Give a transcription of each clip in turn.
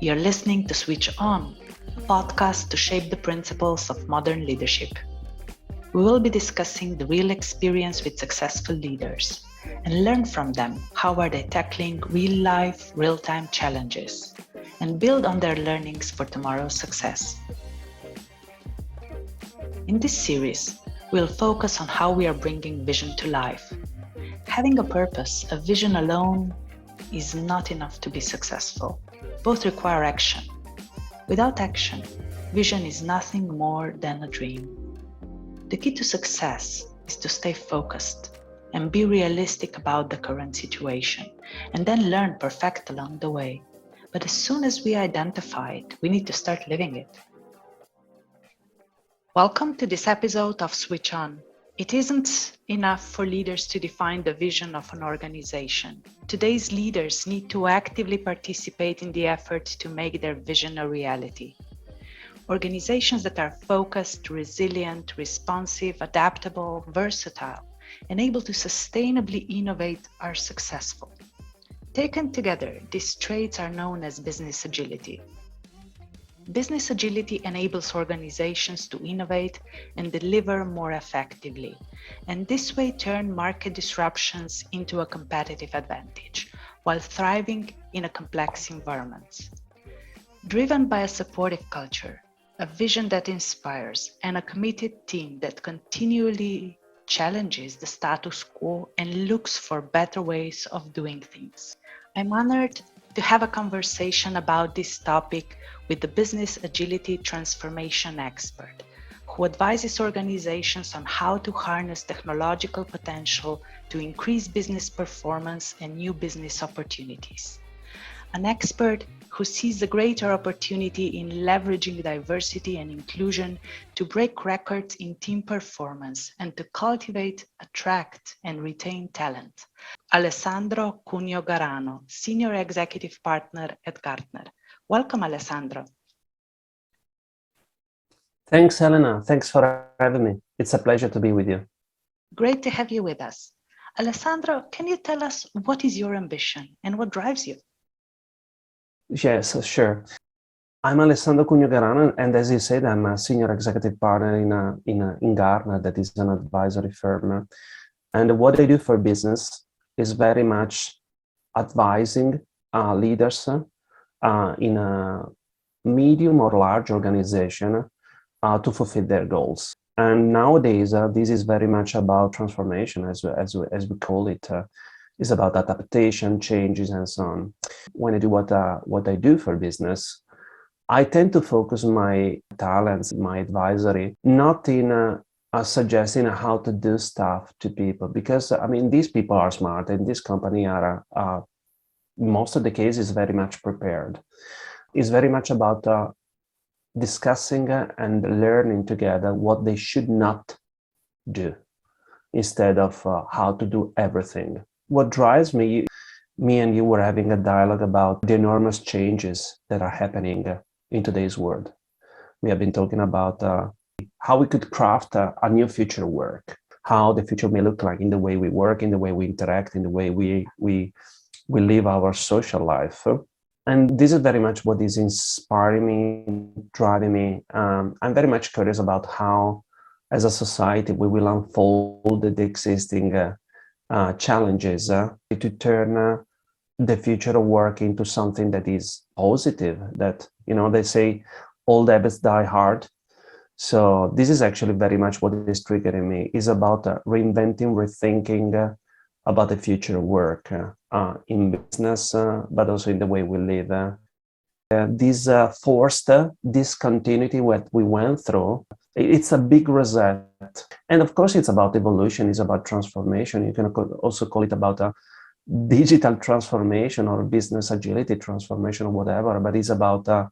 You're listening to Switch On, a podcast to shape the principles of modern leadership. We will be discussing the real experience with successful leaders and learn from them how are they tackling real-life, real-time challenges and build on their learnings for tomorrow's success. In this series, we'll focus on how we are bringing vision to life. Having a purpose, a vision alone, is not enough to be successful. Both require action. Without action, vision is nothing more than a dream. The key to success is to stay focused and be realistic about the current situation, and then learn perfect along the way. But as soon as we identify it, we need to start living it. Welcome to this episode of Switch On. It isn't enough for leaders to define the vision of an organization. Today's leaders need to actively participate in the effort to make their vision a reality. Organizations that are focused, resilient, responsive, adaptable, versatile, and able to sustainably innovate are successful. Taken together, these traits are known as business agility. Business agility enables organizations to innovate and deliver more effectively, and this way turn market disruptions into a competitive advantage, while thriving in a complex environment. Driven by a supportive culture, a vision that inspires, and a committed team that continually challenges the status quo and looks for better ways of doing things. I'm honored to have a conversation about this topic with the business agility transformation expert, who advises organizations on how to harness technological potential to increase business performance and new business opportunities. An expert who sees a greater opportunity in leveraging diversity and inclusion to break records in team performance and to cultivate, attract, and retain talent. Alessandro Cugno Garrano, Senior Executive Partner at Gartner. Welcome, Alessandro. Thanks, Elena. Thanks for having me. It's a pleasure to be with you. Great to have you with us. Alessandro, can you tell us what is your ambition and what drives you? Yes, sure. I'm Alessandro Cugno Garrano, and as you said, I'm a senior executive partner in Gartner, that is an advisory firm. And what I do for business is very much advising leaders in a medium or large organization to fulfill their goals. And nowadays, this is very much about transformation, as we call it. It's about adaptation, changes, and so on. When I do what I do for business, I tend to focus my talents, my advisory, not in suggesting how to do stuff to people, because I mean these people are smart, and this company are most of the cases very much prepared. It's very much about discussing and learning together what they should not do, instead of how to do everything. What drives me and you were having a dialogue about the enormous changes that are happening in today's world. We have been talking about how we could craft a new future work, how the future may look like in the way we work, in the way we interact, in the way we live our social life. And this is very much what is inspiring me, driving me. I'm very much curious about how, as a society, we will unfold the existing challenges to turn the future of work into something that is positive, that, they say old habits die hard. So this is actually very much what is triggering me, is about reinventing, rethinking about the future of work in business, but also in the way we live. This forced discontinuity what we went through, it's a big reset. And of course, it's about evolution, it's about transformation. You can also call it about a digital transformation or business agility transformation or whatever, but it's about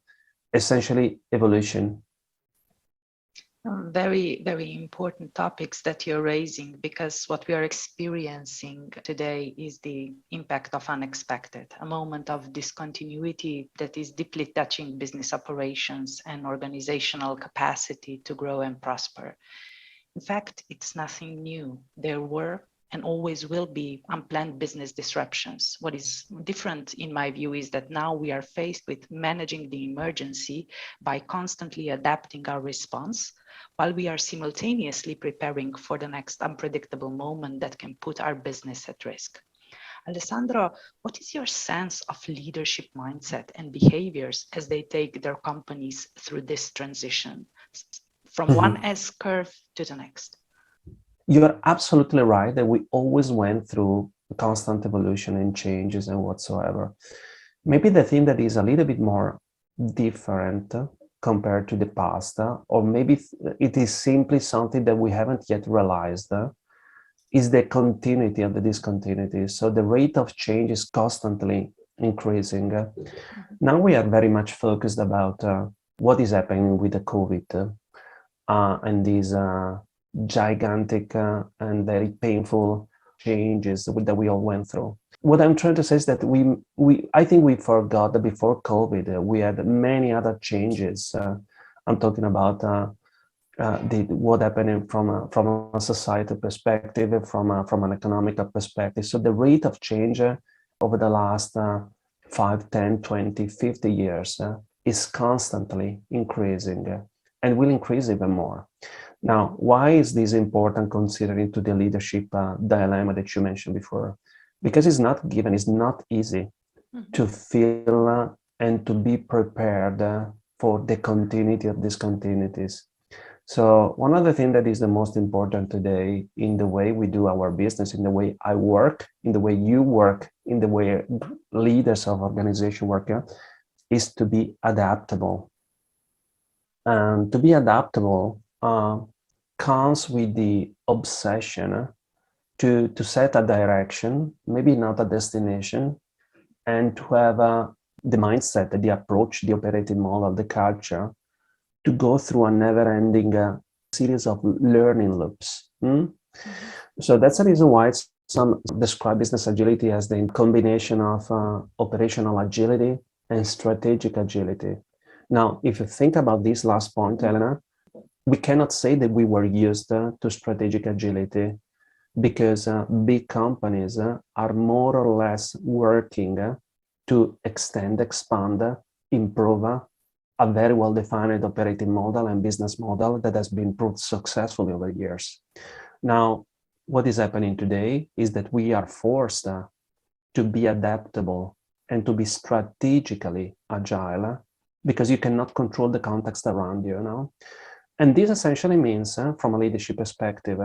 essentially evolution. Very, very important topics that you're raising, because what we are experiencing today is the impact of unexpected, a moment of discontinuity that is deeply touching business operations and organizational capacity to grow and prosper. In fact, it's nothing new. There were and always will be unplanned business disruptions. What is different in my view is that now we are faced with managing the emergency by constantly adapting our response while we are simultaneously preparing for the next unpredictable moment that can put our business at risk. Alessandro, what is your sense of leadership mindset and behaviors as they take their companies through this transition from one S curve to the next? You're absolutely right that we always went through constant evolution and changes and whatsoever. Maybe the thing that is a little bit more different compared to the past, or maybe it is simply something that we haven't yet realized, is the continuity of the discontinuity. So the rate of change is constantly increasing. Now we are very much focused about what is happening with the COVID and these gigantic and very painful changes that we all went through. What I'm trying to say is that I think we forgot that before COVID, we had many other changes. I'm talking about what happened from a societal perspective, from an economical perspective. So the rate of change over the last 5, 10, 20, 50 years is constantly increasing and will increase even more. Now, why is this important considering to the leadership dilemma that you mentioned before? Because it's not given, it's not easy to feel and to be prepared for the continuity of discontinuities. So one of the things that is the most important today in the way we do our business, in the way I work, in the way you work, in the way leaders of organization work, is to be adaptable. And to be adaptable comes with the obsession to set a direction, maybe not a destination, and to have the mindset, the approach, the operating model, the culture, to go through a never-ending series of learning loops. So that's the reason why some describe business agility as the combination of operational agility and strategic agility. Now, if you think about this last point, Elena, we cannot say that we were used to strategic agility because big companies are more or less working to extend, expand, improve a very well-defined operating model and business model that has been proved successfully over years. Now, what is happening today is that we are forced to be adaptable and to be strategically agile because you cannot control the context around you, know? And this essentially means, from a leadership perspective,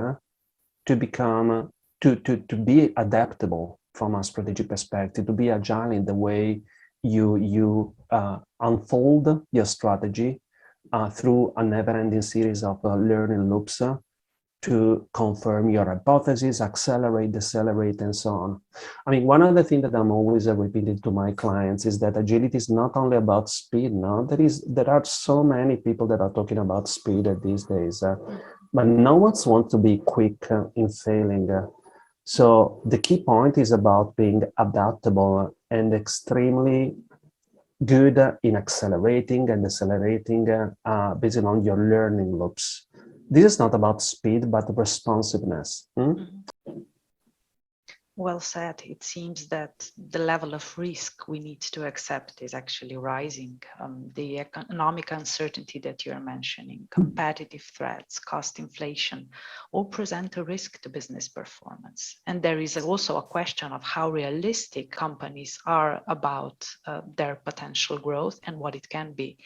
to become, to be adaptable from a strategic perspective, to be agile in the way you unfold your strategy through a never-ending series of learning loops to confirm your hypothesis, accelerate, decelerate, and so on. I mean, one of the things that I'm always repeating to my clients is that agility is not only about speed. No, there are so many people that are talking about speed these days, but no one wants to be quick in failing. So the key point is about being adaptable and extremely good in accelerating and decelerating based on your learning loops. This is not about speed, but responsiveness. Well said. It seems that the level of risk we need to accept is actually rising. The economic uncertainty that you're mentioning, competitive threats, cost inflation, all present a risk to business performance. And there is also a question of how realistic companies are about their potential growth and what it can be.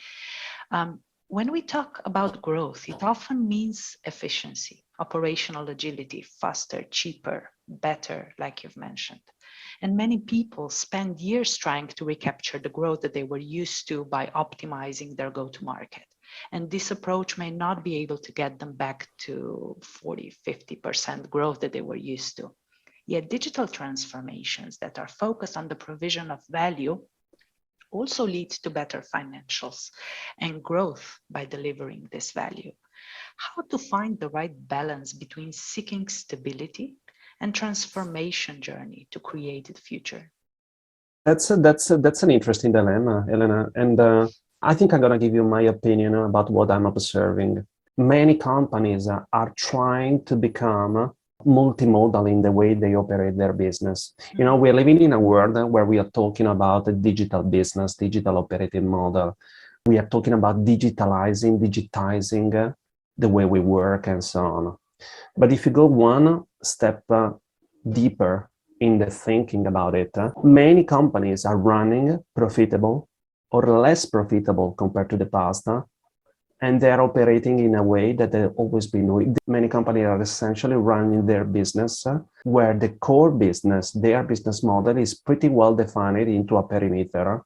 When we talk about growth, it often means efficiency, operational agility, faster, cheaper, better, like you've mentioned. And many people spend years trying to recapture the growth that they were used to by optimizing their go-to-market. And this approach may not be able to get them back to 40, 50% growth that they were used to. Yet digital transformations that are focused on the provision of value also leads to better financials and growth by delivering this value. How to find the right balance between seeking stability and transformation journey to create the future? That's an interesting dilemma, Elena. And I think I'm going to give you my opinion about what I'm observing. Many companies are trying to become multimodal in the way they operate their business. You know, we're living in a world where we are talking about a digital business, digital operating model. We are talking about digitizing the way we work and so on. But if you go one step deeper in the thinking about it, many companies are running profitable or less profitable compared to the past, and they're operating in a way that they've always been doing. Many companies are essentially running their business where the core business, their business model is pretty well defined into a perimeter.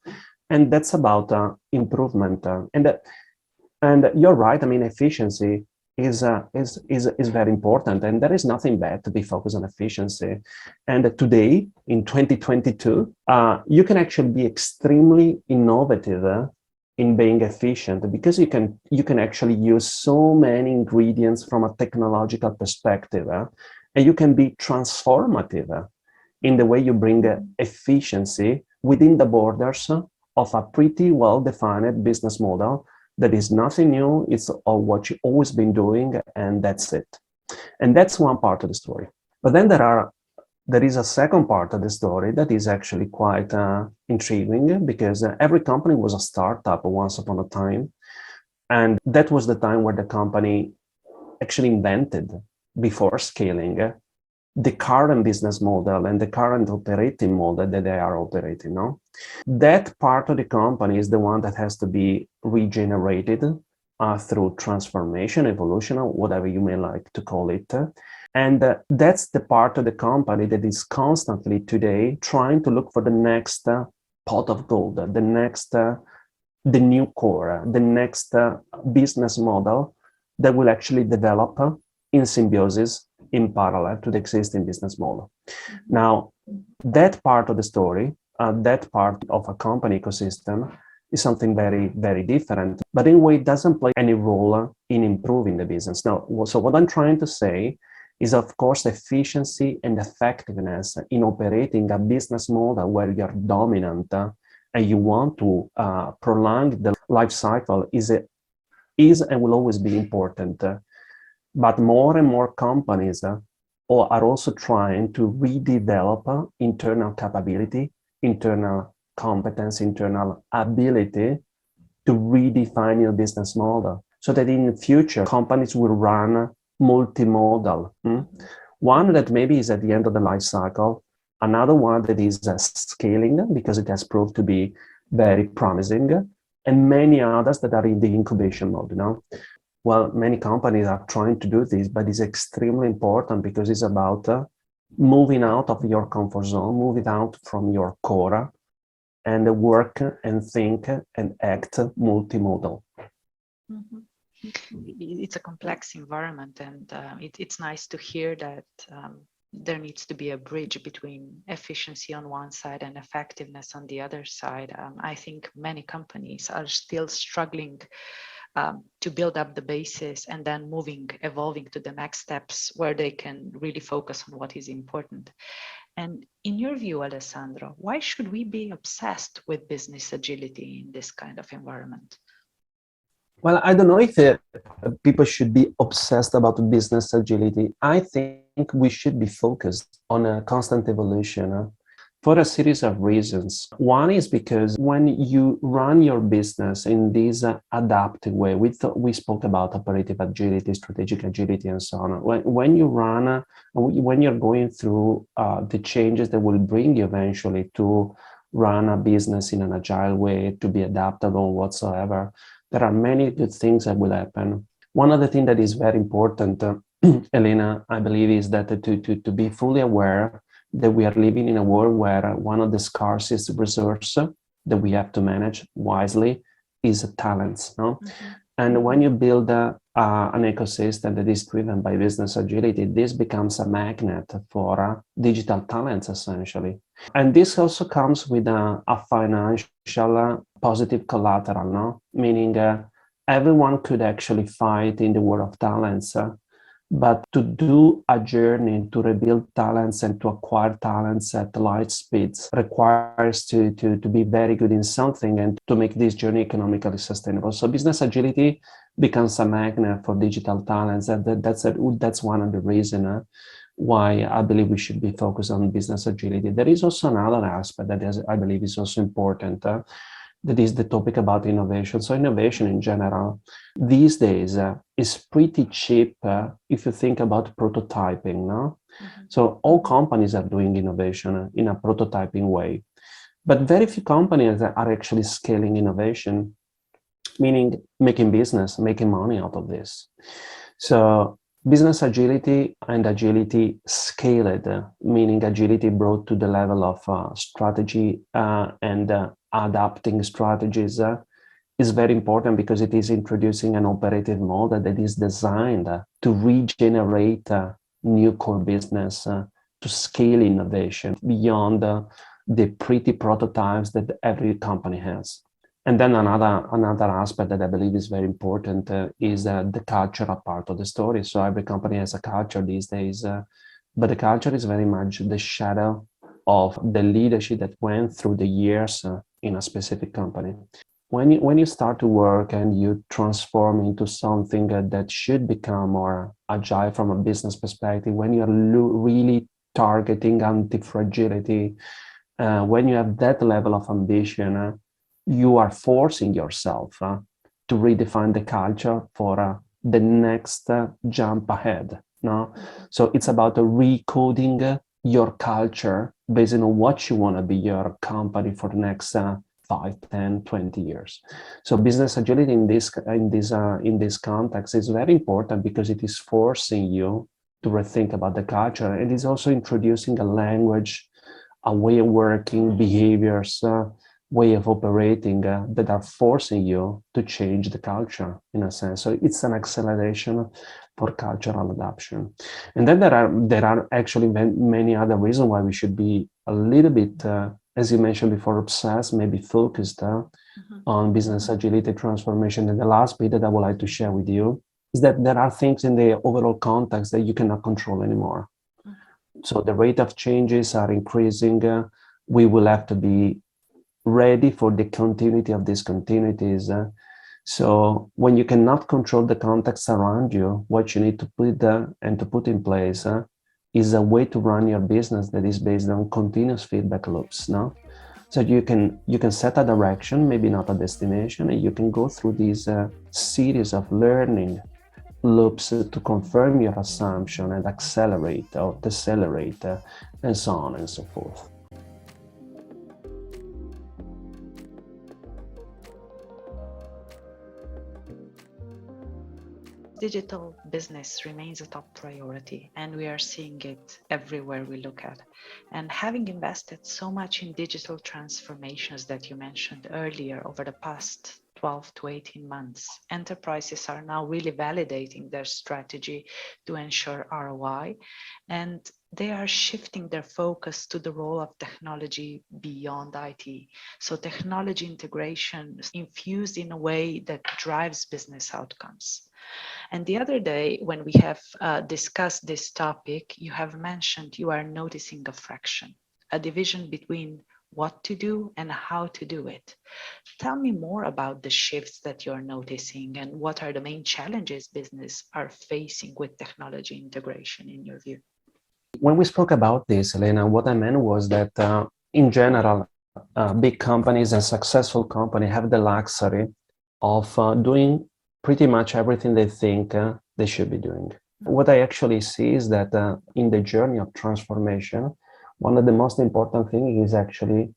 And that's about improvement. And you're right, I mean, efficiency is very important, and there is nothing bad to be focused on efficiency. And today, in 2022, you can actually be extremely innovative in being efficient, because you can actually use so many ingredients from a technological perspective, and you can be transformative in the way you bring efficiency within the borders of a pretty well-defined business model that is nothing new. It's what you've always been doing, and that's it. And that's one part of the story. But then there is a second part of the story that is actually quite intriguing, because every company was a startup once upon a time. And that was the time where the company actually invented, before scaling, the current business model and the current operating model that they are operating now. That part of the company is the one that has to be regenerated through transformation, evolution, or whatever you may like to call it. And that's the part of the company that is constantly today trying to look for the next pot of gold, the new core, the next business model that will actually develop in symbiosis, in parallel to the existing business model. Now, that part of the story, that part of a company ecosystem is something very, very different, but in a way it doesn't play any role in improving the business. Now, so what I'm trying to say is, of course, efficiency and effectiveness in operating a business model where you're dominant and you want to prolong the life cycle is and will always be important. But more and more companies are also trying to redevelop internal capability, internal competence, internal ability to redefine your business model, so that in the future, companies will run multimodal. One that maybe is at the end of the life cycle, another one that is scaling because it has proved to be very promising, and many others that are in the incubation mode, you know? Well, many companies are trying to do this, but it's extremely important because it's about moving out of your comfort zone, moving out from your core, and work and think and act multimodal. Mm-hmm. It's a complex environment, and it's nice to hear that there needs to be a bridge between efficiency on one side and effectiveness on the other side. I think many companies are still struggling to build up the basis and then evolving to the next steps where they can really focus on what is important. And in your view, Alessandro, why should we be obsessed with business agility in this kind of environment? Well, I don't know if people should be obsessed about business agility. I think we should be focused on a constant evolution for a series of reasons. One is because when you run your business in this adaptive way, we spoke about operative agility, strategic agility, and so on. When you run, when you're going through the changes that will bring you eventually to run a business in an agile way, to be adaptable whatsoever, there are many good things that will happen. One of the things that is very important, Elena, I believe, is that to be fully aware that we are living in a world where one of the scarcest resources that we have to manage wisely is talents. No? Mm-hmm. And when you build an ecosystem that is driven by business agility, this becomes a magnet for digital talents, essentially. And this also comes with a financial positive collateral, no? Meaning everyone could actually fight in the war of talents, but to do a journey to rebuild talents and to acquire talents at light speeds requires to be very good in something and to make this journey economically sustainable. So business agility becomes a magnet for digital talents. That's one of the reasons. why I believe we should be focused on business agility. There is also another aspect that I believe is also important. That is the topic about innovation. So innovation in general, these days is pretty cheap if you think about prototyping, no? So all companies are doing innovation in a prototyping way, but very few companies are actually scaling innovation, meaning making business, making money out of this. So business agility and agility scaled, meaning agility brought to the level of strategy and adapting strategies is very important because it is introducing an operative model that is designed to regenerate new core business, to scale innovation beyond the pretty prototypes that every company has. And then another aspect that I believe is very important is the cultural part of the story. So every company has a culture these days, but the culture is very much the shadow of the leadership that went through the years in a specific company. When you start to work and you transform into something that should become more agile from a business perspective, when you're really targeting anti-fragility, when you have that level of ambition, you are forcing yourself to redefine the culture for the next jump ahead. No, so it's about recoding your culture based on what you want to be your company for the next 5, 10, 20 years. So business agility in this context is very important because it is forcing you to rethink about the culture. And it's also introducing a language, a way of working, behaviors, way of operating that are forcing you to change the culture in a sense. So it's an acceleration for cultural adoption. And then there are actually many other reasons why we should be a little bit, as you mentioned before, obsessed, maybe focused on business agility transformation. And the last bit that I would like to share with you is that there are things in the overall context that you cannot control anymore. So the rate of changes are increasing. We will have to be ready for the continuity of discontinuities. So when you cannot control the context around you, what you need to put in place is a way to run your business that is based on continuous feedback loops. No, so you can set a direction, maybe not a destination, and you can go through these series of learning loops to confirm your assumption and accelerate or decelerate, and so on and so forth. Digital business remains a top priority, and we are seeing it everywhere we look at. And having invested so much in digital transformations that you mentioned earlier over the past 12 to 18 months, enterprises are now really validating their strategy to ensure ROI, and they are shifting their focus to the role of technology beyond IT. So technology integration is infused in a way that drives business outcomes. And the other day, when we have discussed this topic, you have mentioned you are noticing a fraction, a division between what to do and how to do it. Tell me more about the shifts that you're noticing and what are the main challenges business are facing with technology integration in your view? When we spoke about this, Elena, what I meant was that in general, big companies and successful companies have the luxury of doing pretty much everything they think they should be doing. What I actually see is that in the journey of transformation, one of the most important things is actually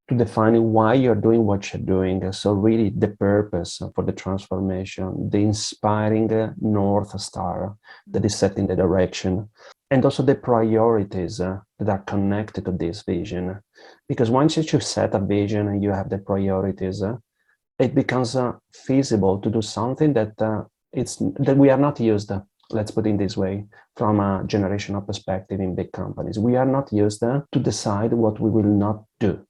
to define why you're doing what you're doing. So really the purpose for the transformation, the inspiring North Star that is setting the direction, and also the priorities that are connected to this vision. Because once you set a vision and you have the priorities, it becomes feasible to do something that that we are not used, let's put it this way, from a generational perspective in big companies. We are not used to decide what we will not do.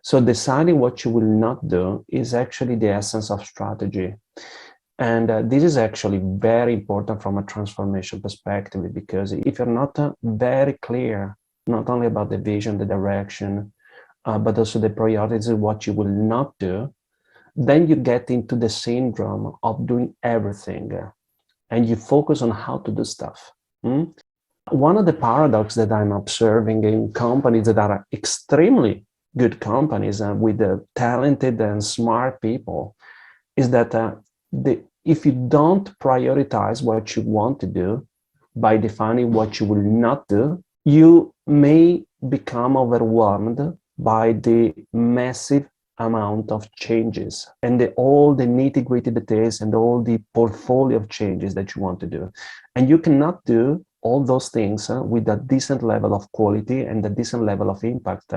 So deciding what you will not do is actually the essence of strategy. And this is actually very important from a transformation perspective, because if you're not very clear, not only about the vision, the direction, but also the priorities of what you will not do, then you get into the syndrome of doing everything and you focus on how to do stuff. One of the paradoxes that I'm observing in companies that are extremely good companies with talented and smart people is that if you don't prioritize what you want to do by defining what you will not do, you may become overwhelmed by the massive amount of changes and all the nitty-gritty details and all the portfolio of changes that you want to do. And you cannot do all those things with a decent level of quality and a decent level of impact.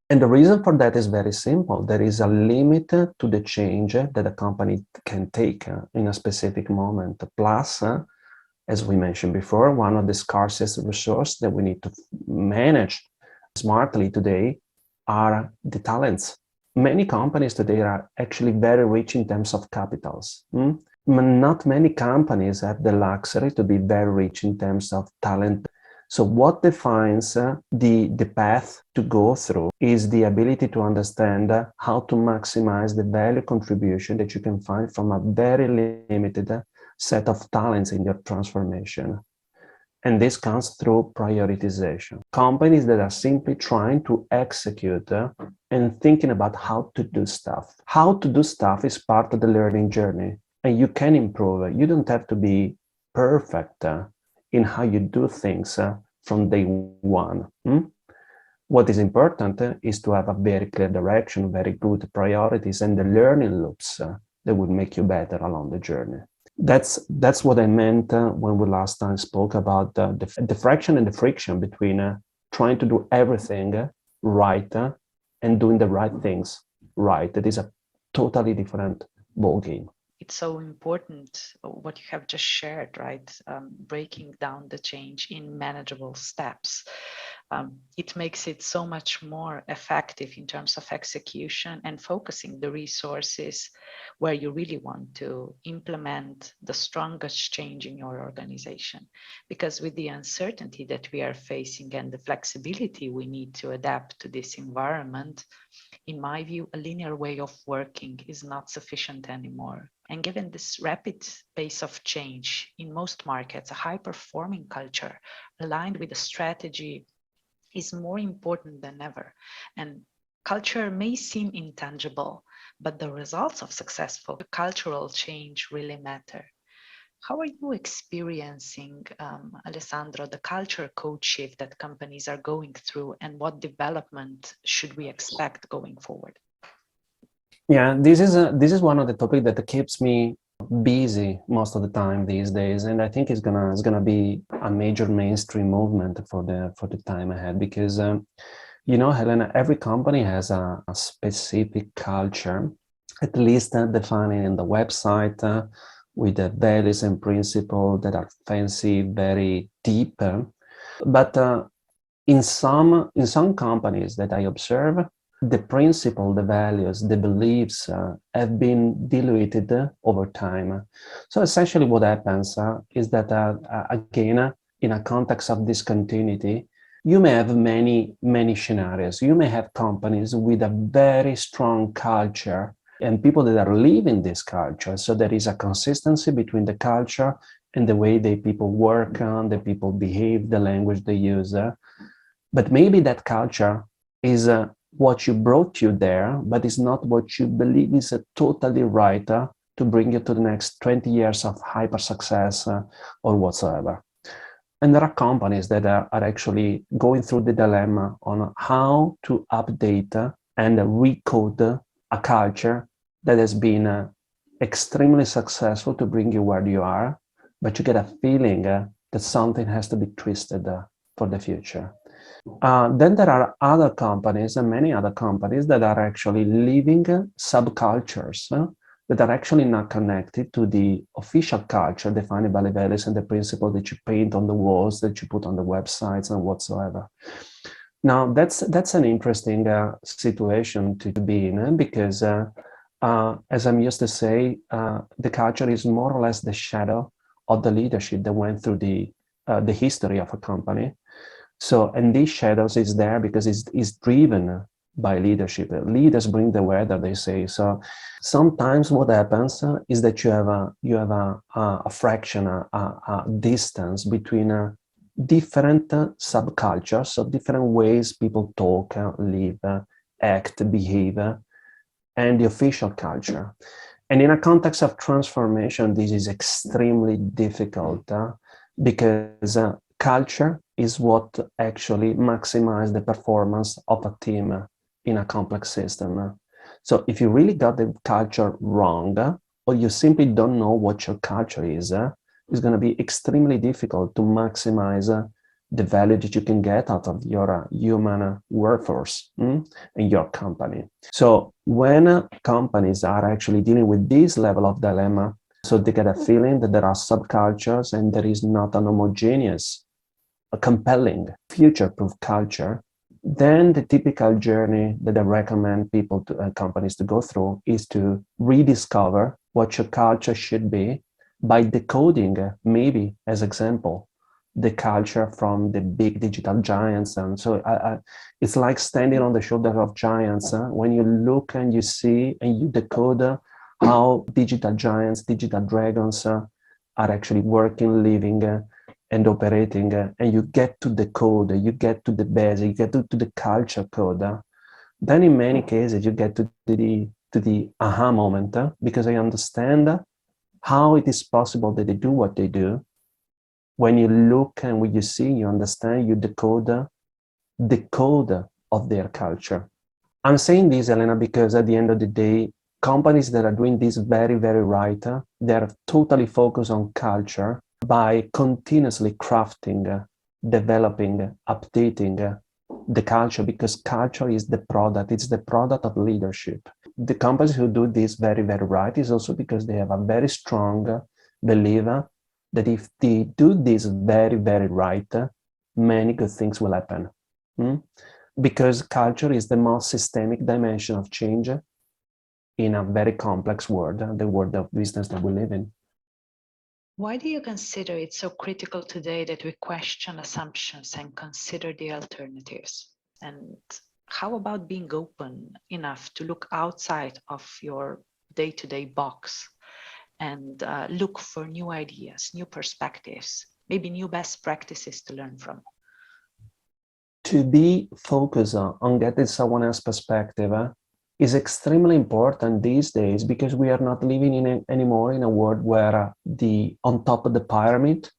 And the reason for that is very simple. There is a limit to the change that a company can take in a specific moment. Plus, as we mentioned before, one of the scarcest resources that we need to manage smartly today are the talents. Many companies today are actually very rich in terms of capitals. Not many companies have the luxury to be very rich in terms of talent. So what defines the path to go through is the ability to understand how to maximize the value contribution that you can find from a very limited set of talents in your transformation. And this comes through prioritization. Companies that are simply trying to execute and thinking about how to do stuff. How to do stuff is part of the learning journey, and you can improve. You don't have to be perfect in how you do things from day one. What is important is to have a very clear direction, very good priorities, and the learning loops that will make you better along the journey. That's what I meant when we last time spoke about the fraction and the friction between trying to do everything right and doing the right things right. That is a totally different ballgame. It's so important what you have just shared, right? Breaking down the change in manageable steps. It makes it so much more effective in terms of execution and focusing the resources where you really want to implement the strongest change in your organization. Because with the uncertainty that we are facing and the flexibility we need to adapt to this environment, in my view, a linear way of working is not sufficient anymore. And given this rapid pace of change in most markets, a high-performing culture aligned with a strategy is more important than ever. And culture may seem intangible, but the results of successful cultural change really matter. How are you experiencing, Alessandro, the culture code shift that companies are going through, and what development should we expect going forward? Yeah, this is one of the topics that keeps me busy most of the time these days, and I think it's gonna be a major mainstream movement for the time ahead, because Helena, every company has a specific culture, at least defining in the website with the values and principles that are fancy, very deep. But in some companies that I observe, the principle, the values, the beliefs have been diluted over time. So essentially what happens is that, again, in a context of discontinuity, you may have many scenarios. You may have companies with a very strong culture and people that are living this culture. So there is a consistency between the culture and the way the people work on, the people behave, the language they use. But maybe that culture is what you brought you there, but it's not what you believe is totally right to bring you to the next 20 years of hyper success or whatsoever. And there are companies that are actually going through the dilemma on how to update and recode a culture that has been extremely successful to bring you where you are, but you get a feeling that something has to be twisted for the future. Then there are other companies and many other companies that are actually living subcultures that are actually not connected to the official culture defined by the values and the principles that you paint on the walls, that you put on the websites and whatsoever. Now, that's an interesting situation to be in because, as I'm used to say, the culture is more or less the shadow of the leadership that went through the history of a company. So, and these shadows is there because it's driven by leadership. Leaders bring the weather, they say. So sometimes what happens is that you have a fraction, a distance between different subcultures, so different ways people talk, live, act, behave, and the official culture. And in a context of transformation, this is extremely difficult because culture is what actually maximizes the performance of a team in a complex system. So if you really got the culture wrong, or you simply don't know what your culture is, it's going to be extremely difficult to maximize the value that you can get out of your human workforce in your company. So when companies are actually dealing with this level of dilemma, so they get a feeling that there are subcultures and there is not an homogeneous, a compelling, future-proof culture, then the typical journey that I recommend people to companies to go through is to rediscover what your culture should be by decoding, maybe as example, the culture from the big digital giants. And so it's like standing on the shoulder of giants. When you look and you see and you decode how digital giants, digital dragons are actually working, living, and operating, and you get to the code, you get to the basic, you get to the culture code, then in many cases you get to the aha moment, because I understand how it is possible that they do what they do. When you look and when you see, you understand, you decode the code of their culture. I'm saying this, Elena, because at the end of the day, companies that are doing this very, very right, they're totally focused on culture by continuously crafting, developing, updating the culture, because culture is the product, it's the product of leadership. The companies who do this very, very right is also because they have a very strong belief that if they do this very, very right, many good things will happen. Because culture is the most systemic dimension of change in a very complex world, the world of business that we live in. Why do you consider it so critical today that we question assumptions and consider the alternatives? And how about being open enough to look outside of your day-to-day box and look for new ideas, new perspectives, maybe new best practices to learn from? To be focused on getting someone else's perspective is extremely important these days, because we are not living anymore in a world where on top of the pyramid,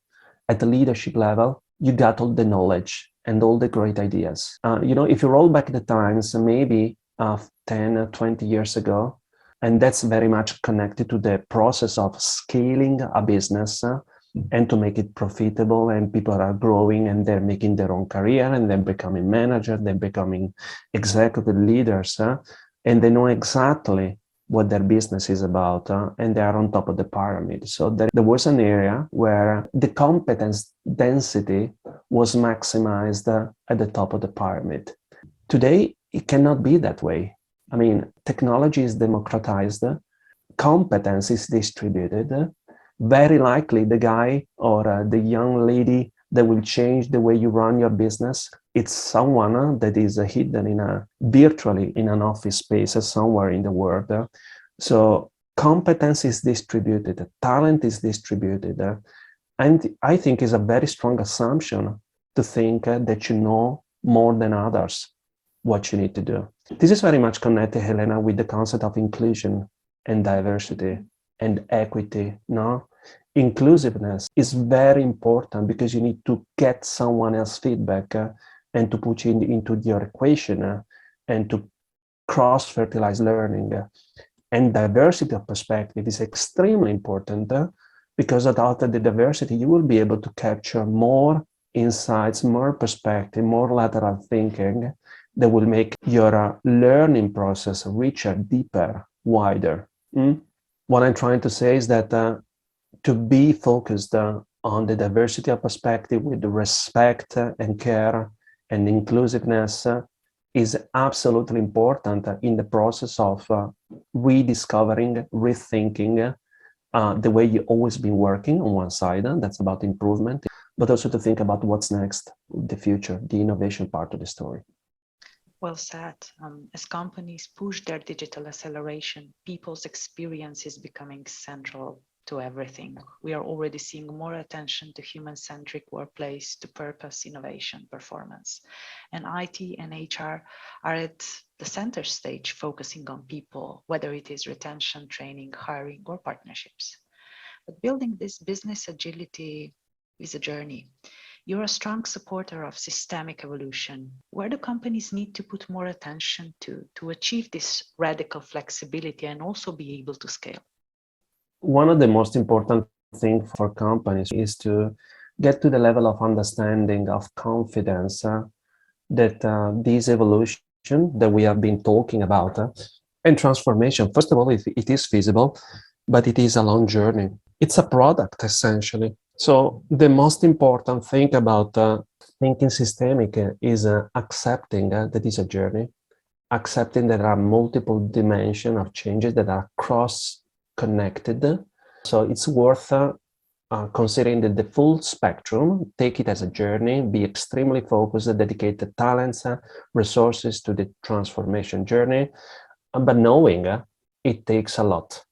at the leadership level, you got all the knowledge and all the great ideas. If you roll back the times, maybe 10, 20 years ago, and that's very much connected to the process of scaling a business and to make it profitable, and people are growing and they're making their own career and then becoming managers, then becoming executive leaders, and they know exactly what their business is about, and they are on top of the pyramid. So there was an area where the competence density was maximized at the top of the pyramid. Today, it cannot be that way. I mean, technology is democratized, competence is distributed. Very likely the guy or the young lady that will change the way you run your business, it's someone that is hidden virtually in an office space somewhere in the world. So competence is distributed, talent is distributed. And I think it's a very strong assumption to think that you know more than others what you need to do. This is very much connected, Helena, with the concept of inclusion and diversity and equity. No? Inclusiveness is very important because you need to get someone else's feedback and to put it into your equation and to cross-fertilize learning. And diversity of perspective is extremely important because without the diversity, you will be able to capture more insights, more perspective, more lateral thinking that will make your learning process richer, deeper, wider. What I'm trying to say is that to be focused on the diversity of perspective with the respect and care and inclusiveness is absolutely important in the process of rediscovering, rethinking the way you've always been working on one side, that's about improvement, but also to think about what's next, the future, the innovation part of the story. Well said. As companies push their digital acceleration, people's experience is becoming central to everything. We are already seeing more attention to human-centric workplace, to purpose, innovation, performance. And IT and HR are at the center stage, focusing on people, whether it is retention, training, hiring, or partnerships. But building this business agility is a journey. You're a strong supporter of systemic evolution. Where do companies need to put more attention to achieve this radical flexibility and also be able to scale? One of the most important things for companies is to get to the level of understanding, of confidence that this evolution that we have been talking about and transformation, first of all, it is feasible, but it is a long journey. It's a product, essentially. So the most important thing about thinking systemic is accepting that it's a journey, accepting that there are multiple dimensions of changes that are cross-connected. So it's worth considering the full spectrum, take it as a journey, be extremely focused, dedicate the talents, resources to the transformation journey, but knowing it takes a lot.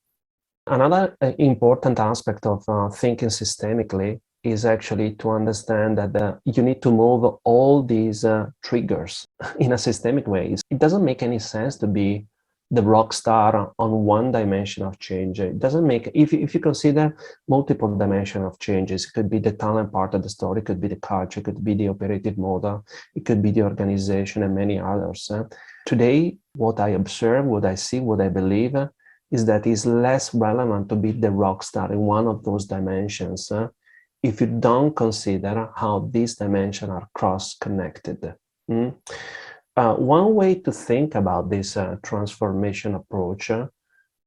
Another important aspect of thinking systemically is actually to understand that you need to move all these triggers in a systemic way. It doesn't make any sense to be the rock star on one dimension of change. It doesn't make, if you consider multiple dimensions of changes, it could be the talent part of the story, it could be the culture, it could be the operative model, it could be the organization and many others. Today, what I observe, what I see, what I believe is that it's less relevant to be the rock star in one of those dimensions if you don't consider how these dimensions are cross-connected. One way to think about this transformation approach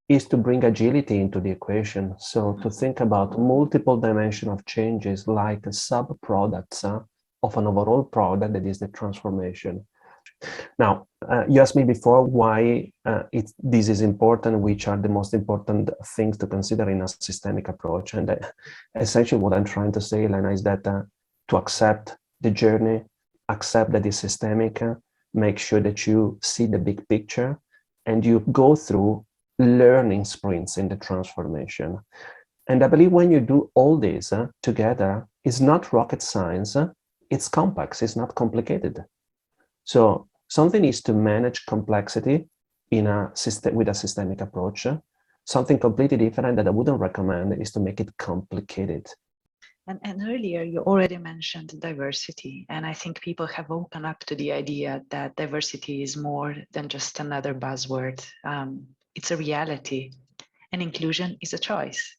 is to bring agility into the equation. So to think about multiple dimensions of changes like sub-products of an overall product that is the transformation. Now, you asked me before why this is important, which are the most important things to consider in a systemic approach. And essentially what I'm trying to say, Elena, is that to accept the journey, accept that it's systemic, make sure that you see the big picture, and you go through learning sprints in the transformation. And I believe when you do all this together, it's not rocket science, it's complex, it's not complicated. So something is to manage complexity in a system with a systemic approach. Something completely different that I wouldn't recommend is to make it complicated. And earlier you already mentioned diversity, and I think people have woken up to the idea that diversity is more than just another buzzword. It's a reality, and inclusion is a choice.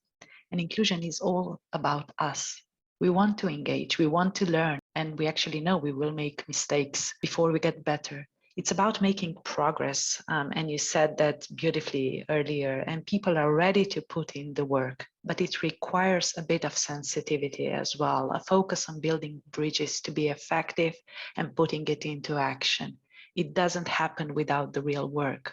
And inclusion is all about us. We want to engage, we want to learn, and we actually know we will make mistakes before we get better. It's about making progress, and you said that beautifully earlier, and people are ready to put in the work, but it requires a bit of sensitivity as well, a focus on building bridges to be effective and putting it into action. It doesn't happen without the real work.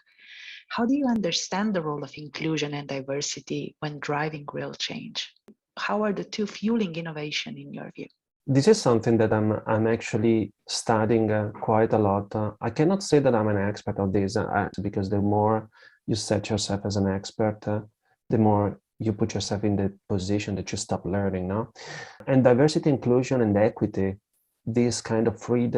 How do you understand the role of inclusion and diversity when driving real change? How are the two fueling innovation in your view? This is something that I'm actually studying quite a lot. I cannot say that I'm an expert of this because the more you set yourself as an expert, the more you put yourself in the position that you stop learning, no? And diversity, inclusion, and equity, these kind of three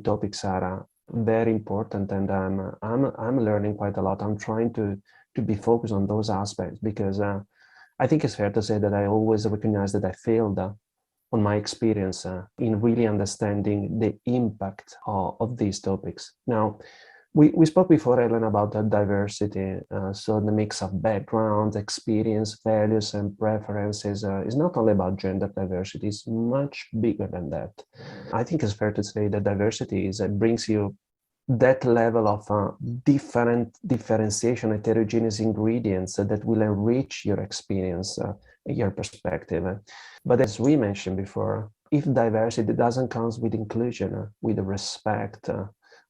topics are very important, and I'm learning quite a lot. I'm trying to be focused on those aspects because I think it's fair to say that I always recognize that I failed on my experience in really understanding the impact of these topics. Now, we spoke before, Ellen, about that diversity. So the mix of backgrounds, experience, values, and preferences is not only about gender diversity, it's much bigger than that. I think it's fair to say that diversity brings you that level of differentiation, heterogeneous ingredients that will enrich your experience, your perspective. But as we mentioned before, if diversity doesn't come with inclusion, with respect,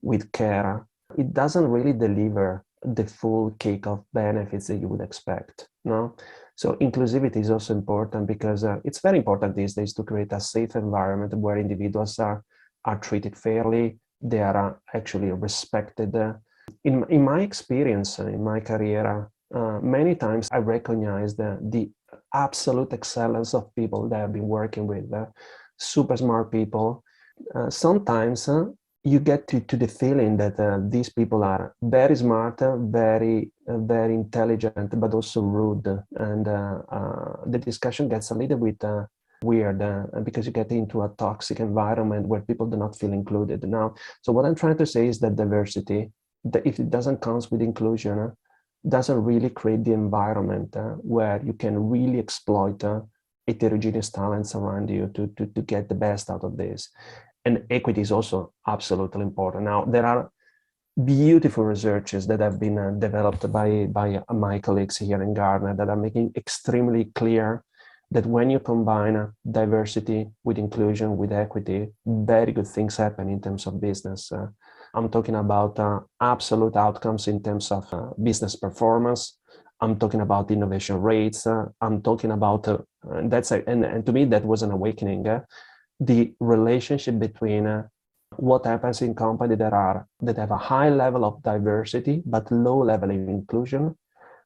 with care, it doesn't really deliver the full cake of benefits that you would expect, no? So inclusivity is also important because it's very important these days to create a safe environment where individuals are treated fairly, they are actually respected. In my experience, in my career, many times I recognize the absolute excellence of people that I've been working with, super smart people. Sometimes you get to the feeling that these people are very smart, very intelligent, but also rude. And the discussion gets a little bit weird because you get into a toxic environment where people do not feel included. Now, so what I'm trying to say is that diversity, if it doesn't come with inclusion, doesn't really create the environment where you can really exploit heterogeneous talents around you to get the best out of this. And equity is also absolutely important. Now, there are beautiful researches that have been developed by my colleagues here in Gartner that are making extremely clear that when you combine diversity with inclusion, with equity, very good things happen in terms of business. I'm talking about absolute outcomes in terms of business performance. I'm talking about innovation rates. I'm talking about, and to me, that was an awakening. The relationship between what happens in companies that have a high level of diversity but low level of inclusion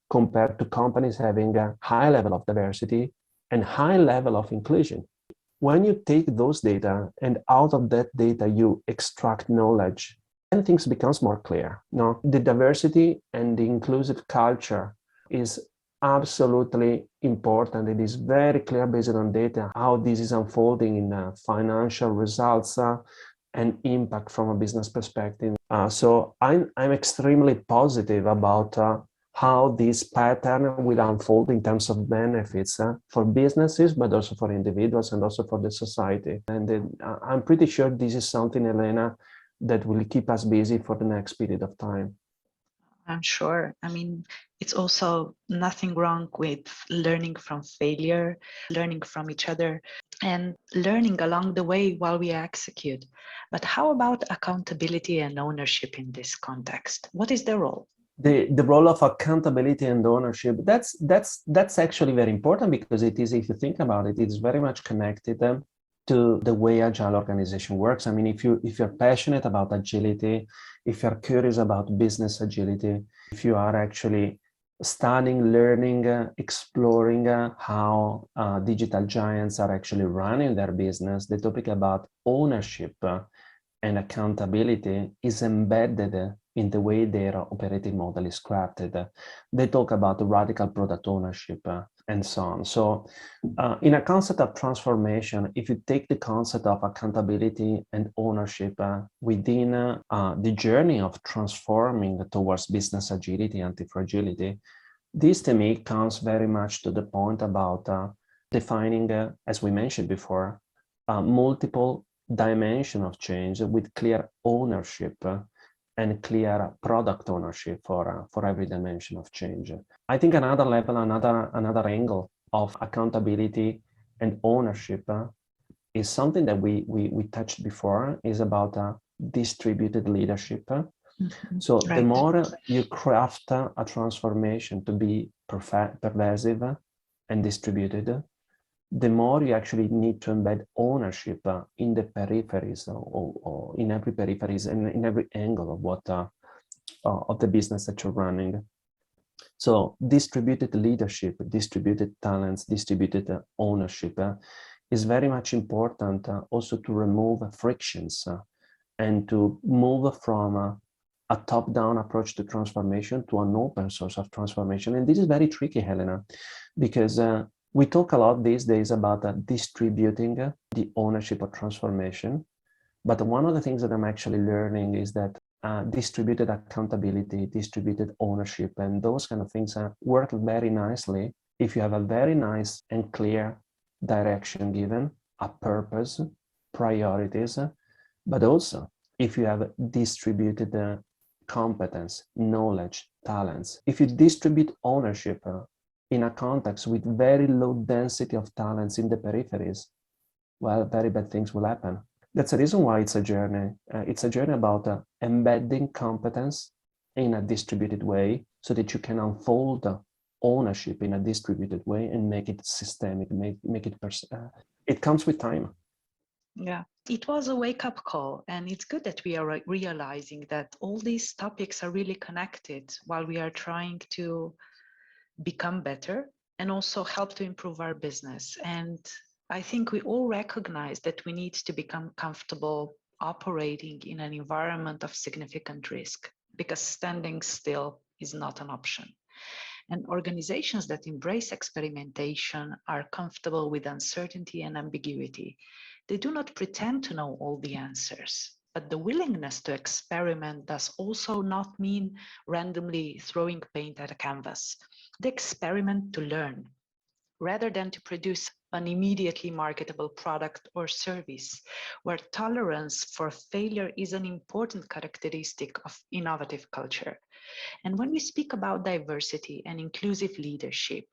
compared to companies having a high level of diversity and high level of inclusion. When you take those data and out of that data you extract knowledge, then things becomes more clear. No, the diversity and the inclusive culture is absolutely important. It is very clear based on data how this is unfolding in financial results and impact from a business perspective. So I'm extremely positive about how this pattern will unfold in terms of benefits for businesses, but also for individuals and also for the society. And I'm pretty sure this is something, Elena, that will keep us busy for the next period of time. I'm sure. I mean, it's also nothing wrong with learning from failure, learning from each other, and learning along the way while we execute. But how about accountability and ownership in this context? What is the role? The role of accountability and ownership, that's actually very important because it is, if you think about it, it's very much connected to the way agile organization works. I mean, if you're passionate about agility, if you're curious about business agility, if you are actually studying, learning, exploring how digital giants are actually running their business, the topic about ownership and accountability is embedded in the way their operating model is crafted. They talk about radical product ownership and so on. So in a concept of transformation, if you take the concept of accountability and ownership within the journey of transforming towards business agility, anti-fragility, this to me comes very much to the point about defining, as we mentioned before, multiple dimension of change with clear ownership and clear product ownership for every dimension of change. I think another level, another angle of accountability and ownership is something that we touched before, is about distributed leadership. Mm-hmm. So right. The more you craft a transformation to be pervasive and distributed, the more you actually need to embed ownership in the peripheries or in every peripheries and in every angle of what of the business that you're running. So distributed leadership, distributed talents, distributed ownership is very much important also to remove frictions and to move from a top-down approach to transformation to an open source of transformation. And this is very tricky, Helena, because we talk a lot these days about distributing the ownership of transformation. But one of the things that I'm actually learning is that distributed accountability, distributed ownership, and those kind of things work very nicely if you have a very nice and clear direction given, a purpose, priorities, but also if you have distributed competence, knowledge, talents. If you distribute ownership in a context with very low density of talents in the peripheries, well, very bad things will happen. That's the reason why it's a journey. It's a journey about embedding competence in a distributed way so that you can unfold ownership in a distributed way and make it systemic, make it, it comes with time. Yeah, it was a wake-up call, and it's good that we are realizing that all these topics are really connected while we are trying to become better and also help to improve our business. And I think we all recognize that we need to become comfortable operating in an environment of significant risk, because standing still is not an option. And organizations that embrace experimentation are comfortable with uncertainty and ambiguity. They do not pretend to know all the answers, but the willingness to experiment does also not mean randomly throwing paint at a canvas. They experiment to learn rather than to produce an immediately marketable product or service, where tolerance for failure is an important characteristic of innovative culture. And when we speak about diversity and inclusive leadership,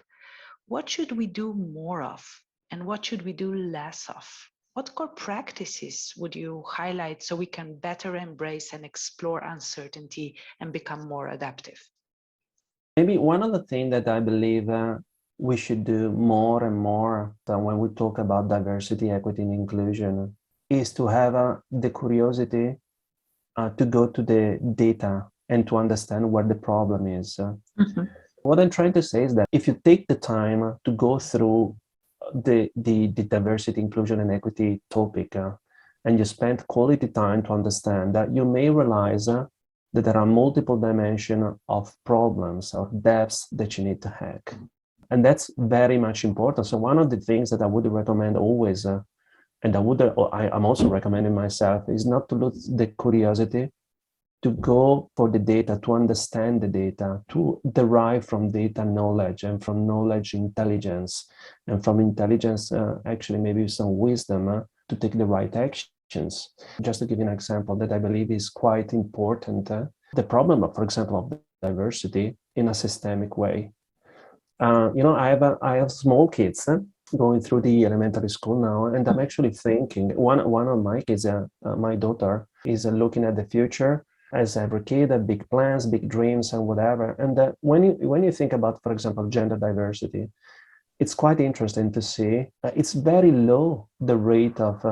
what should we do more of and what should we do less of? What core practices would you highlight so we can better embrace and explore uncertainty and become more adaptive? Maybe one of the things that I believe we should do more and more when we talk about diversity, equity, and inclusion is to have the curiosity to go to the data and to understand what the problem is. What I'm trying to say is that if you take the time to go through the diversity, inclusion, and equity topic, and you spend quality time to understand that, you may realize that there are multiple dimensions of problems or depths that you need to hack. And that's very much important. So one of the things that I would recommend always, and I'm also recommending myself, is not to lose the curiosity to go for the data, to understand the data, to derive from data knowledge, and from knowledge intelligence, and from intelligence actually maybe some wisdom to take the right actions. Just to give you an example that I believe is quite important, the problem, for example, of diversity in a systemic way. I have small kids going through the elementary school now, and I'm actually thinking, one of my kids, my daughter, is looking at the future. As every kid, big plans, big dreams, and whatever. And when you think about, for example, gender diversity, it's quite interesting to see. It's very low, the rate of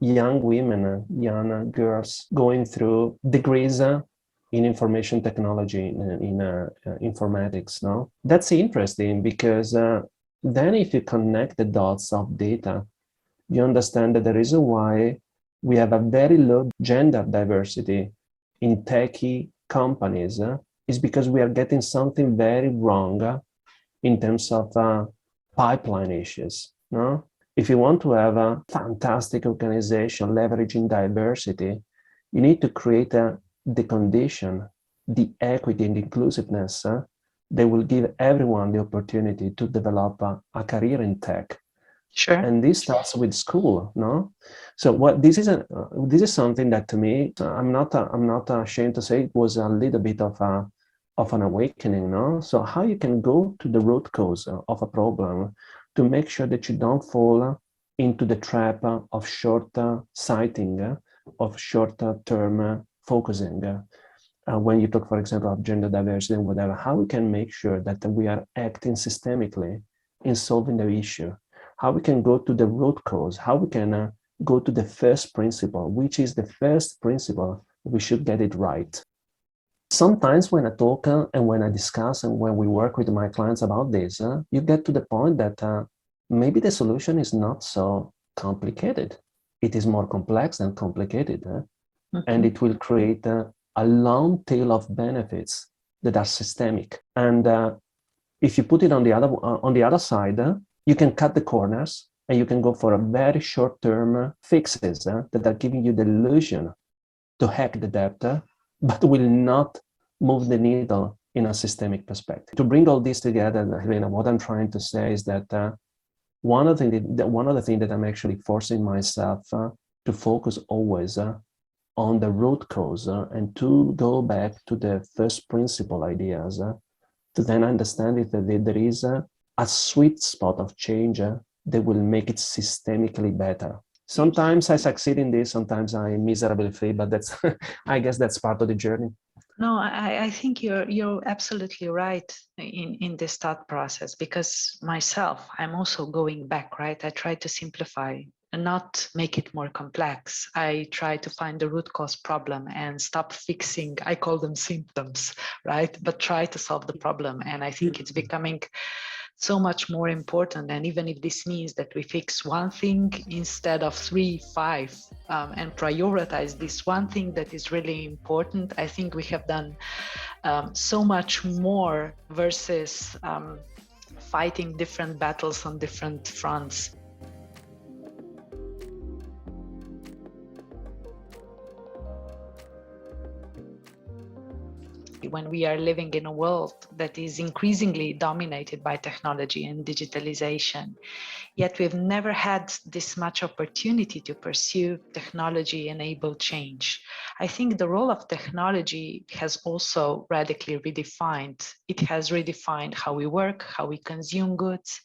young women, young girls going through degrees in information technology, in informatics. No, that's interesting because then if you connect the dots of data, you understand that the reason why we have a very low gender diversity in techie companies is because we are getting something very wrong in terms of pipeline issues. No? If you want to have a fantastic organization leveraging diversity, you need to create the condition, the equity and inclusiveness that will give everyone the opportunity to develop a career in tech. Sure. And this starts with school, no? So what this is something that, to me, I'm not ashamed to say, it was a little bit of an awakening, no? So how you can go to the root cause of a problem to make sure that you don't fall into the trap of short-sighting, of short-term focusing. When you talk, for example, of gender diversity and whatever, how we can make sure that we are acting systemically in solving the issue. How we can go to the root cause, how we can go to the first principle, which is the first principle, we should get it right. Sometimes when I talk and when I discuss and when we work with my clients about this, you get to the point that maybe the solution is not so complicated. It is more complex than complicated, and it will create a long tail of benefits that are systemic. And if you put it on the other side, you can cut the corners and you can go for a very short-term fixes that are giving you the illusion to hack the debt, but will not move the needle in a systemic perspective. To bring all this together, Helena, what I'm trying to say is that one of the things that I'm actually forcing myself to focus always on the root cause and to go back to the first principle ideas to then understand if there is a sweet spot of change that will make it systemically better. Sometimes I succeed in this, sometimes I miserably fail, but that's I guess that's part of the journey. No, I think you're absolutely right in this thought process, because myself, I'm also going back, right? I try to simplify not make it more complex. I try to find the root cause problem and stop fixing, I call them symptoms, right? But try to solve the problem. And I think it's becoming so much more important. And even if this means that we fix one thing instead of 3, 5, and prioritize this one thing that is really important, I think we have done so much more versus fighting different battles on different fronts. When we are living in a world that is increasingly dominated by technology and digitalization, yet we've never had this much opportunity to pursue technology-enabled change. I think the role of technology has also radically redefined. It has redefined how we work, how we consume goods,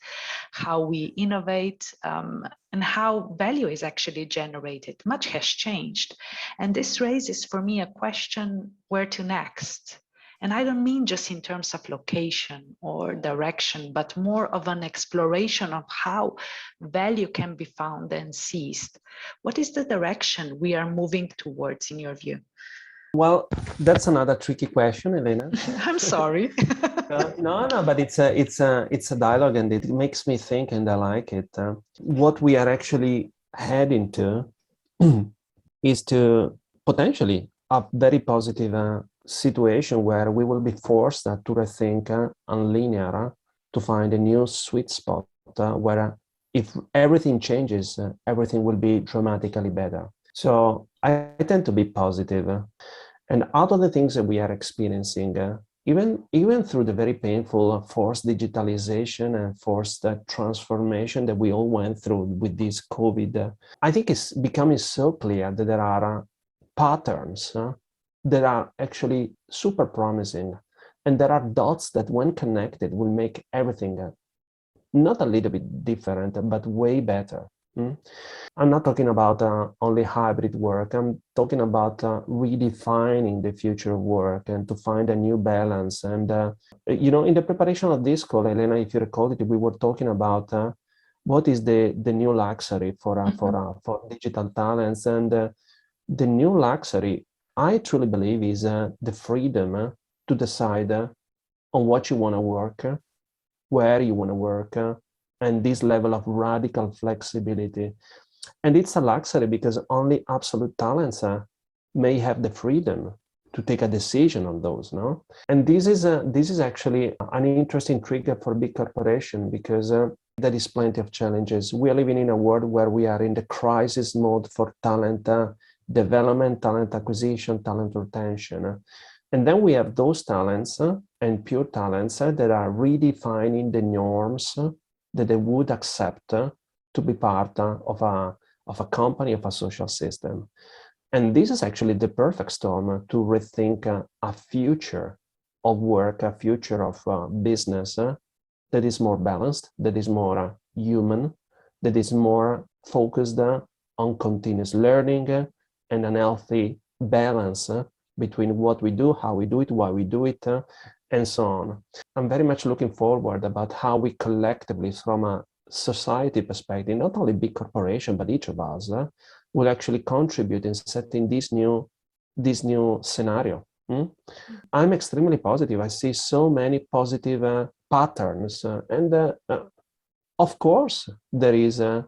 how we innovate, and how value is actually generated. Much has changed. And this raises for me a question, where to next? And I don't mean just in terms of location or direction, but more of an exploration of how value can be found and seized. What is the direction we are moving towards, in your view? Well, that's another tricky question, Elena. I'm sorry. No, but it's a dialogue, and it makes me think, and I like it. What we are actually heading to is to potentially a very positive situation where we will be forced to rethink unlinear to find a new sweet spot where if everything changes, everything will be dramatically better. So I tend to be positive. And out of the things that we are experiencing, even through the very painful forced digitalization and forced transformation that we all went through with this COVID, I think it's becoming so clear that there are patterns that are actually super promising. And there are dots that, when connected, will make everything not a little bit different, but way better. I'm not talking about only hybrid work. I'm talking about redefining the future of work and to find a new balance. And, in the preparation of this call, Elena, if you recall it, we were talking about what is the new luxury for digital talents. And the new luxury, I truly believe, is the freedom to decide on what you want to work, where you want to work, and this level of radical flexibility. And it's a luxury because only absolute talents may have the freedom to take a decision on those, no? And this is actually an interesting trigger for big corporation because there is plenty of challenges. We are living in a world where we are in the crisis mode for talent development, talent acquisition, talent retention. And then we have those talents and pure talents that are redefining the norms that they would accept to be part of a company, of a social system. And this is actually the perfect storm to rethink a future of work, a future of business that is more balanced, that is more human, that is more focused on continuous learning and an healthy balance between what we do, how we do it, why we do it, and so on. I'm very much looking forward about how we collectively, from a society perspective, not only big corporation, but each of us will actually contribute in setting this new scenario. I'm extremely positive. I see so many positive patterns. And of course, there is an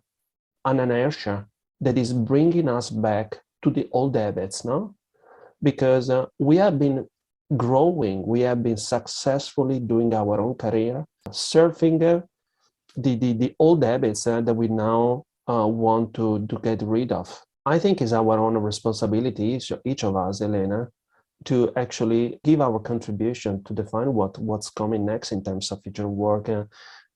inertia that is bringing us back to the old habits, no? Because we have been growing, we have been successfully doing our own career, surfing the old habits that we now want to get rid of. I think it's our own responsibility, each of us, Elena, to actually give our contribution to define what's coming next in terms of future work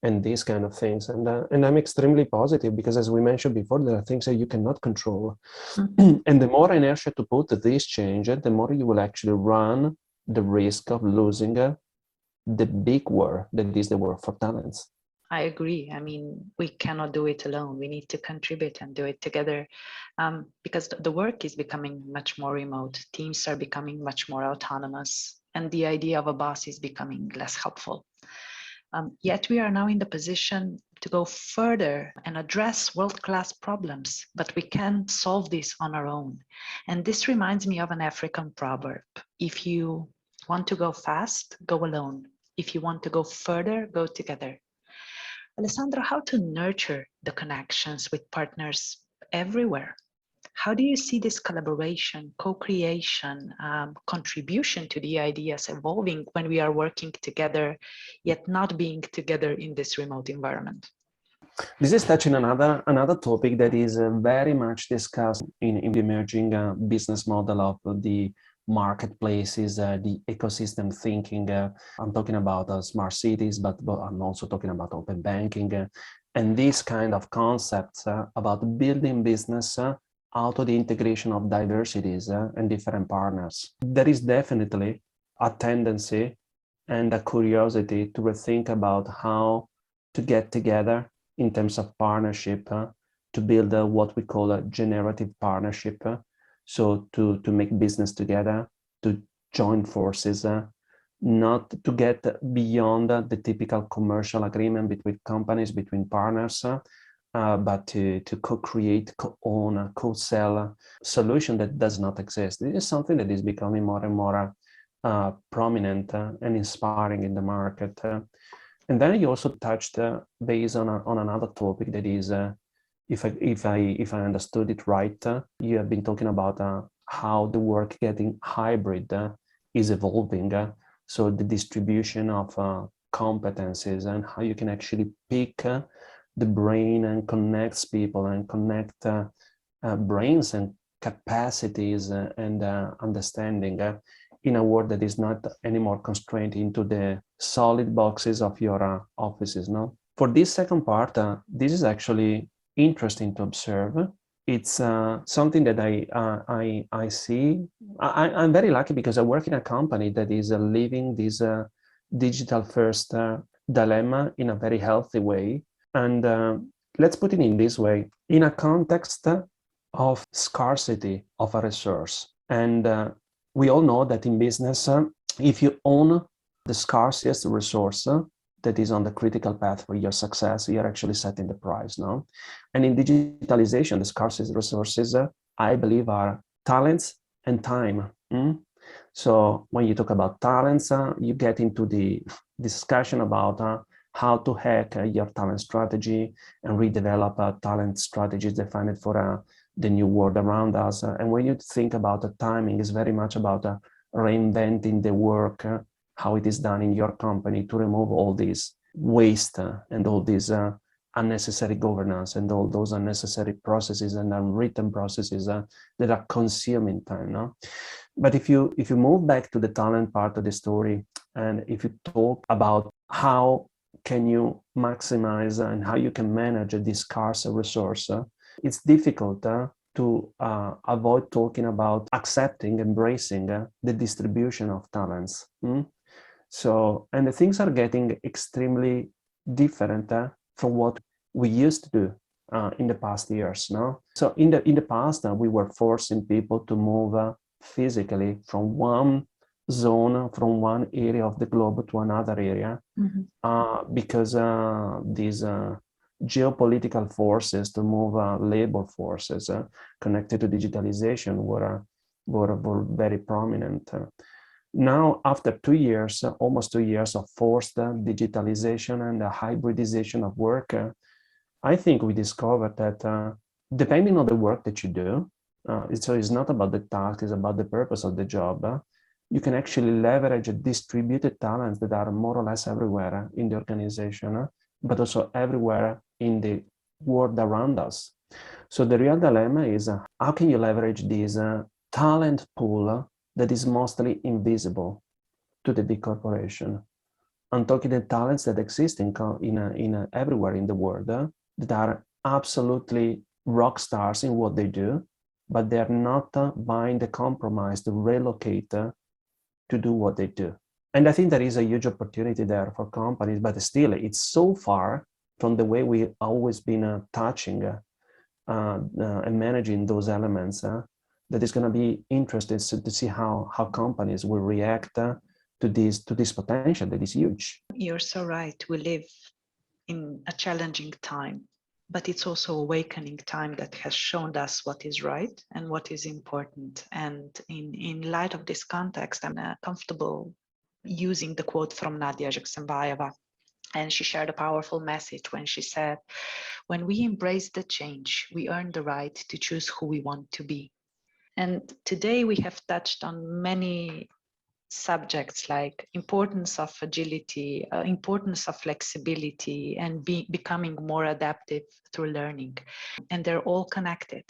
and these kind of things. And I'm extremely positive because, as we mentioned before, there are things that you cannot control. And the more inertia to put this change, the more you will actually run the risk of losing the big war that is the war for talents. I agree. I mean, we cannot do it alone. We need to contribute and do it together because the work is becoming much more remote. Teams are becoming much more autonomous, and the idea of a boss is becoming less helpful. Yet we are now in the position to go further and address world-class problems, but we can't solve this on our own. And this reminds me of an African proverb. If you want to go fast, go alone. If you want to go further, go together. Alessandro, how to nurture the connections with partners everywhere? How do you see this collaboration, co-creation, contribution to the ideas evolving when we are working together, yet not being together in this remote environment? This is touching another topic that is very much discussed in the emerging business model of the marketplaces, the ecosystem thinking. I'm talking about smart cities, but I'm also talking about open banking and these kind of concepts about building business out of the integration of diversities and different partners. There is definitely a tendency and a curiosity to rethink about how to get together in terms of partnership to build what we call a generative partnership. So to make business together, to join forces, not to get beyond the typical commercial agreement between companies, between partners, but to co-create, co-own, co-sell a solution that does not exist. This is something that is becoming more and more prominent and inspiring in the market. And then you also touched base on another topic that is, if I understood it right, you have been talking about how the work getting hybrid is evolving. So the distribution of competencies and how you can actually pick the brain and connects people and connect brains and capacities and understanding in a world that is not anymore constrained into the solid boxes of your offices. No, for this second part, this is actually interesting to observe. It's something that I see. I'm very lucky because I work in a company that is living this digital first dilemma in a very healthy way. And let's put it in this way, in a context of scarcity of a resource. And we all know that in business, if you own the scarcest resource that is on the critical path for your success, you're actually setting the price, no? And in digitalization, the scarcest resources, I believe, are talents and time. So when you talk about talents, you get into the discussion about how to hack your talent strategy and redevelop talent strategies defined for the new world around us. And when you think about the timing, it's very much about reinventing the work, how it is done in your company to remove all this waste and all this unnecessary governance and all those unnecessary processes and unwritten processes that are consuming time. No? But if you move back to the talent part of the story, and if you talk about how can you maximize and how you can manage this scarce resource, it's difficult to avoid talking about accepting, embracing the distribution of talents. So, and the things are getting extremely different from what we used to do in the past years. No, so in the past we were forcing people to move physically from one zone, from one area of the globe to another area, because these geopolitical forces to move labor forces connected to digitalization were very prominent. Now, after 2 years, almost 2 years of forced digitalization and hybridization of work, I think we discovered that depending on the work that you do, so it's not about the task, it's about the purpose of the job, you can actually leverage distributed talents that are more or less everywhere in the organization, but also everywhere in the world around us. So the real dilemma is how can you leverage this talent pool that is mostly invisible to the big corporation? I'm talking the talents that exist in everywhere in the world that are absolutely rock stars in what they do, but they're not buying the compromise to relocate to do what they do. And I think there is a huge opportunity there for companies, but still it's so far from the way we've always been touching and managing those elements that it's going to be interesting to see how companies will react to this potential that is huge. You're so right. We live in a challenging time, but it's also awakening time that has shown us what is right and what is important. And in light of this context, I'm comfortable using the quote from Nadia Jackson-Bayeva. And she shared a powerful message when she said, when we embrace the change, we earn the right to choose who we want to be. And today we have touched on many subjects like importance of agility, importance of flexibility, and becoming more adaptive through learning. And they're all connected.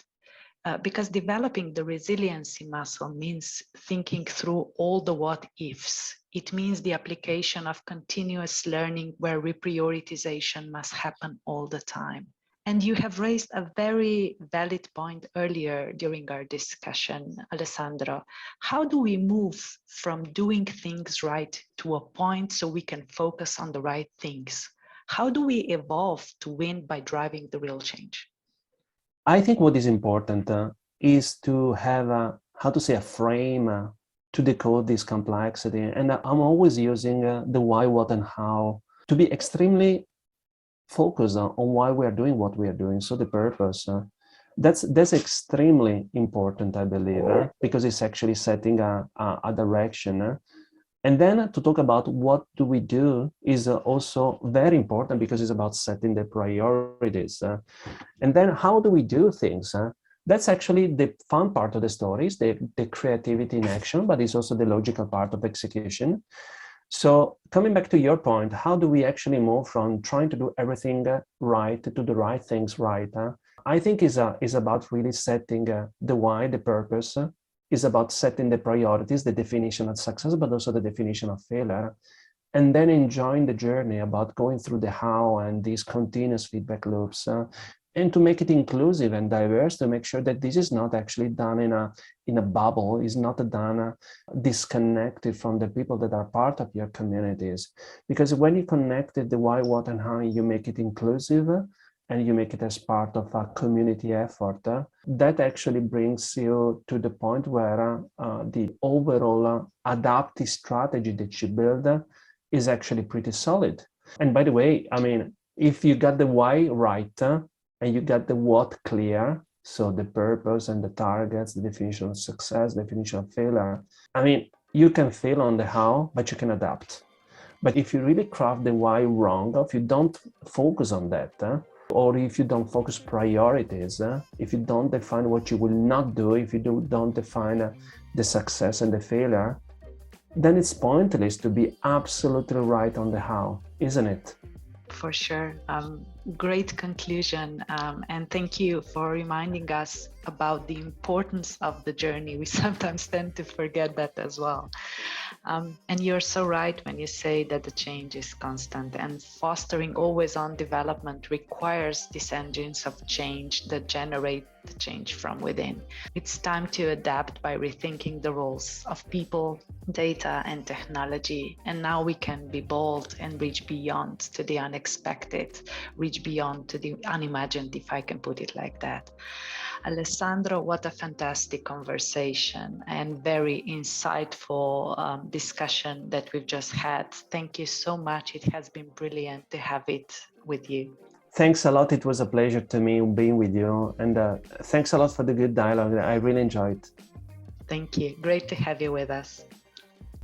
Because developing the resiliency muscle means thinking through all the what ifs. It means the application of continuous learning where reprioritization must happen all the time. And you have raised a very valid point earlier during our discussion, Alessandro. How do we move from doing things right to a point so we can focus on the right things? How do we evolve to win by driving the real change? I think what is important is to have a frame to decode this complexity. And I'm always using the why, what, and how to be extremely focused on why we are doing what we are doing. So the purpose, that's extremely important, I believe, because it's actually setting a direction. And then to talk about what do we do is also very important because it's about setting the priorities. And then how do we do things? That's actually the fun part of the stories, the creativity in action, but it's also the logical part of execution. So coming back to your point, how do we actually move from trying to do everything right to do the right things right? I think is about really setting the why, the purpose, is about setting the priorities, the definition of success, but also the definition of failure, and then enjoying the journey about going through the how and these continuous feedback loops, and to make it inclusive and diverse, to make sure that this is not actually done in a bubble, is not done disconnected from the people that are part of your communities. Because when you connected the why, what, and how, you make it inclusive, and you make it as part of a community effort, that actually brings you to the point where the overall adaptive strategy that you build is actually pretty solid. And by the way, I mean, if you got the why right and you got the what clear, so the purpose and the targets, the definition of success, definition of failure, I mean, you can fail on the how, but you can adapt. But if you really craft the why wrong, if you don't focus on that, or if you don't focus priorities, if you don't define what you will not do, if you don't define the success and the failure, then it's pointless to be absolutely right on the how, isn't it? For sure. Great conclusion. And thank you for reminding us about the importance of the journey. We sometimes tend to forget that as well. And you're so right when you say that the change is constant, and fostering always on development requires these engines of change that generate the change from within. It's time to adapt by rethinking the roles of people, data, and technology. And now we can be bold and reach beyond to the unexpected, reach beyond to the unimagined, if I can put it like that. Alessandro, what a fantastic conversation and very insightful discussion that we've just had. Thank you so much. It has been brilliant to have it with you. Thanks a lot. It was a pleasure to me being with you. And thanks a lot for the good dialogue. I really enjoyed. Thank you. Great to have you with us.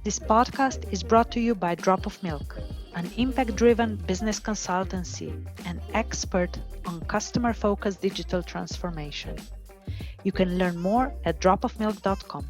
This podcast is brought to you by Drop of Milk, an impact-driven business consultancy and expert on customer-focused digital transformation. You can learn more at dropofmilk.com.